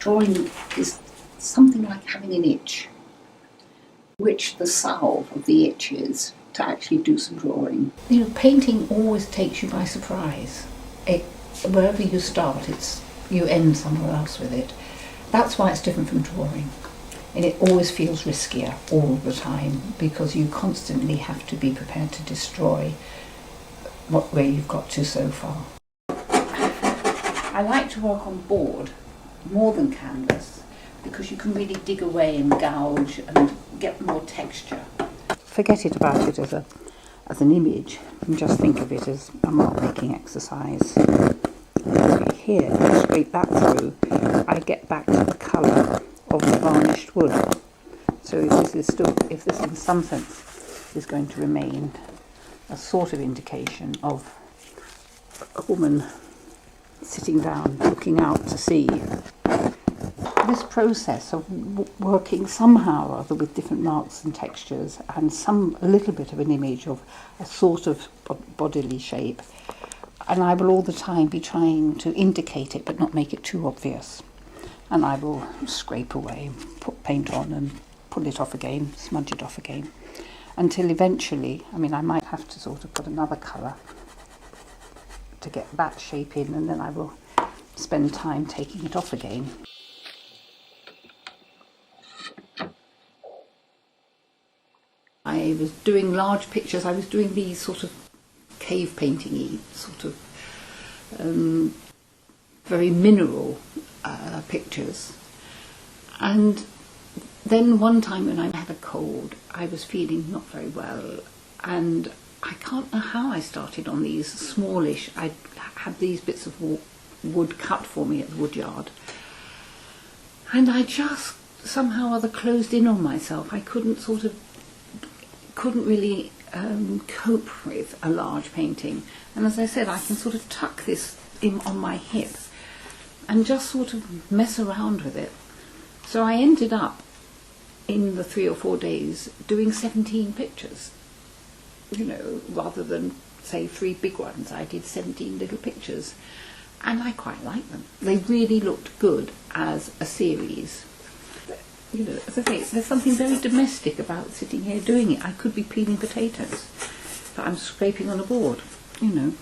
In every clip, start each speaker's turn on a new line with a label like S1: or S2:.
S1: Drawing is something like having an itch, which the salve of the itch is to actually do some drawing. You know, painting always takes you by surprise. Wherever you start, you end somewhere else with it. That's why it's different from drawing. And it always feels riskier all the time because you constantly have to be prepared to destroy where you've got to so far. I like to work on board more than canvas because you can really dig away and gouge and get more texture. Forget it about it as an image and just think of it as a mark making exercise. Here, scrape that through, I get back to the colour of the varnished wood. So if this in some sense is going to remain a sort of indication of a woman sitting down looking out to sea. This process of working somehow or other with different marks and textures and a little bit of an image of a sort of bodily shape, and I will all the time be trying to indicate it but not make it too obvious, and I will scrape away, put paint on and pull it off again, smudge it off again, until eventually, I might have to sort of put another colour to get that shape in, and then I will spend time taking it off again. I was doing large pictures. I was doing these sort of cave painting-y, sort of very mineral pictures. And then one time when I had a cold, I was feeling not very well, and I can't know how I started on these smallish. I had these bits of wood cut for me at the wood yard, and I just somehow or other closed in on myself. I couldn't really cope with a large painting, and as I said, I can sort of tuck this in on my hip and just sort of mess around with it. So I ended up in the 3 or 4 days doing 17 pictures. You know, rather than say 3 big ones, I did 17 little pictures, and I quite like them. They really looked good as a series. You know, as I say, there's something very domestic about sitting here doing it. I could be peeling potatoes, but I'm scraping on a board, you know.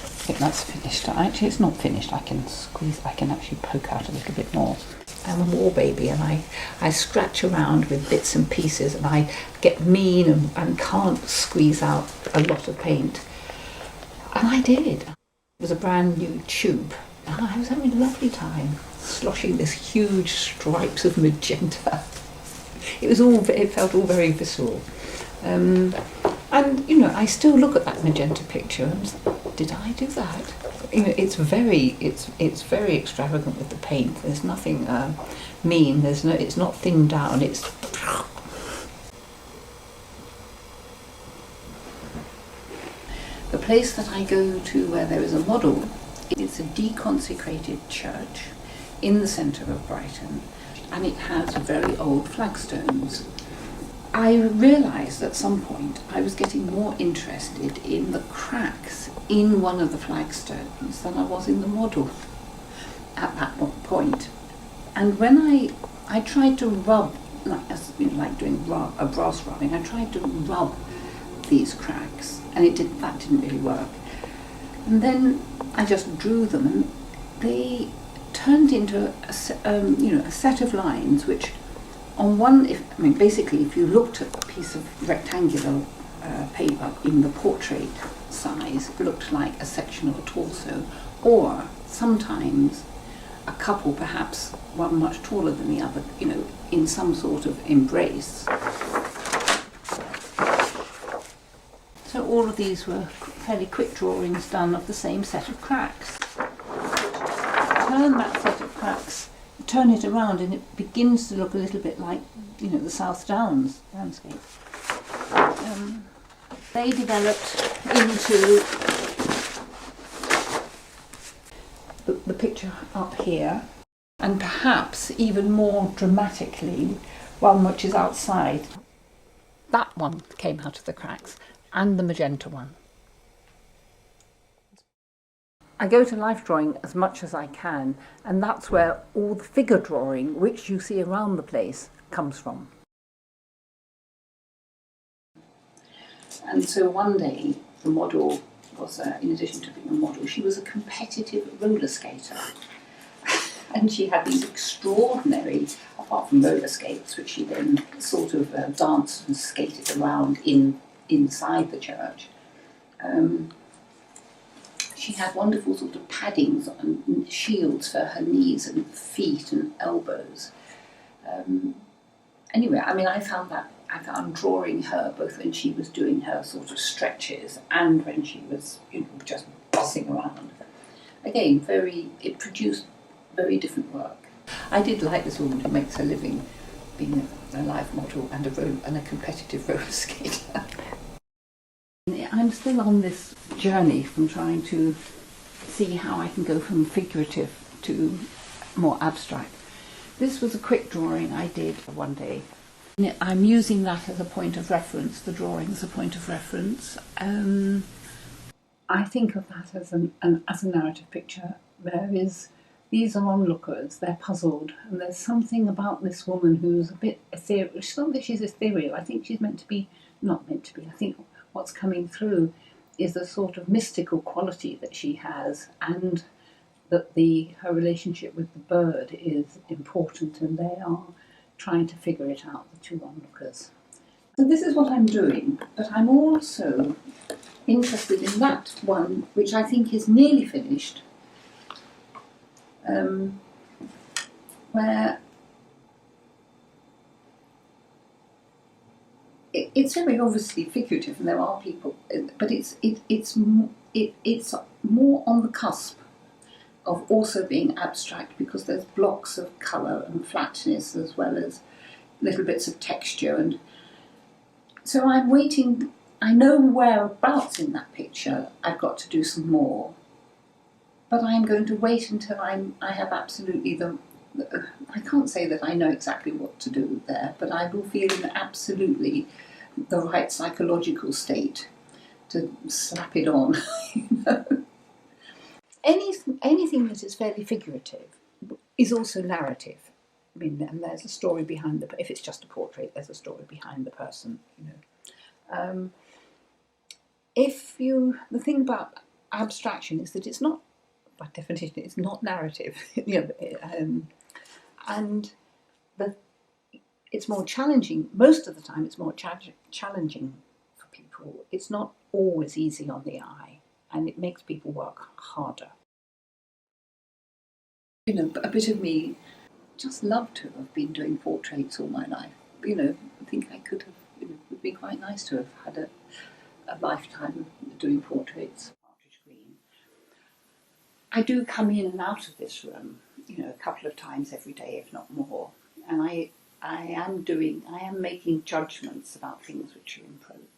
S1: I think that's finished. Actually, it's not finished. I can actually poke out a little bit more. I'm a war baby, and I scratch around with bits and pieces, and I get mean and can't squeeze out a lot of paint. And I did. It was a brand new tube, and I was having a lovely time sloshing this huge stripes of magenta. It felt all very visceral. And you know, I still look at that magenta picture and say, did I do that? You know, it's very extravagant with the paint. There's nothing mean. It's not thinned down. It's the place that I go to where there is a model. It's a deconsecrated church in the centre of Brighton, and it has very old flagstones. I realised at some point I was getting more interested in the cracks in one of the flagstones than I was in the model at that point. And when I tried to rub, like doing a brass rubbing, I tried to rub these cracks, and that didn't really work. And then I just drew them, and they turned into a set of lines which, on one, basically, if you looked at a piece of rectangular paper in the portrait size, it looked like a section of a torso, or sometimes a couple, perhaps one much taller than the other, you know, in some sort of embrace. So all of these were fairly quick drawings done of the same set of cracks. Turn that set of cracks, turn it around, and it begins to look a little bit like, you know, the South Downs landscape. They developed into the picture up here, and perhaps even more dramatically, one which is outside. That one came out of the cracks, and the magenta one. I go to life drawing as much as I can, and that's where all the figure drawing, which you see around the place, comes from. And so one day, the model was, in addition to being a model, she was a competitive roller skater. And she had these extraordinary, apart from roller skates, which she then sort of danced and skated around inside the church. She had wonderful sort of paddings and shields for her knees and feet and elbows. Anyway, I mean, I found drawing her both when she was doing her sort of stretches and when she was, just bossing around. Again, it produced very different work. I did like this woman who makes her living being a life model and a competitive roller skater. I'm still on this journey from trying to see how I can go from figurative to more abstract. This was a quick drawing I did one day. I'm using that as a point of reference, the drawing as a point of reference. I think of that as a narrative picture. These are onlookers, they're puzzled, and there's something about this woman who's a bit ethereal. It's not that she's ethereal, I think she's not meant to be. I think what's coming through is a sort of mystical quality that she has, and that her relationship with the bird is important, and they are trying to figure it out, the two onlookers. So this is what I'm doing, but I'm also interested in that one, which I think is nearly finished, where it's very obviously figurative, and there are people, but it's more on the cusp of also being abstract, because there's blocks of colour and flatness as well as little bits of texture, and so I'm waiting. I know whereabouts in that picture I've got to do some more, but I'm going to wait until I have absolutely I can't say that I know exactly what to do there, but I will feel in absolutely the right psychological state to slap it on. Anything that is fairly figurative is also narrative. I mean, and there's a story behind if it's just a portrait, there's a story behind the person, the thing about abstraction is that it's not, by definition, it's not narrative, and it's more challenging. Most of the time, it's more challenging for people. It's not always easy on the eye, and it makes people work harder. A bit of me just loved to have been doing portraits all my life. I think I could have. It would be quite nice to have had a lifetime doing portraits. I do come in and out of this room, a couple of times every day, if not more, and I am making judgments about things which are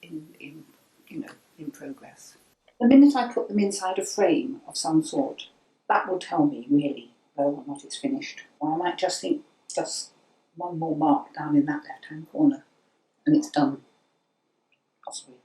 S1: in progress. The minute I put them inside a frame of some sort, that will tell me really whether or not it's finished. Or I might just think, just one more mark down in that left-hand corner, and it's done, possibly.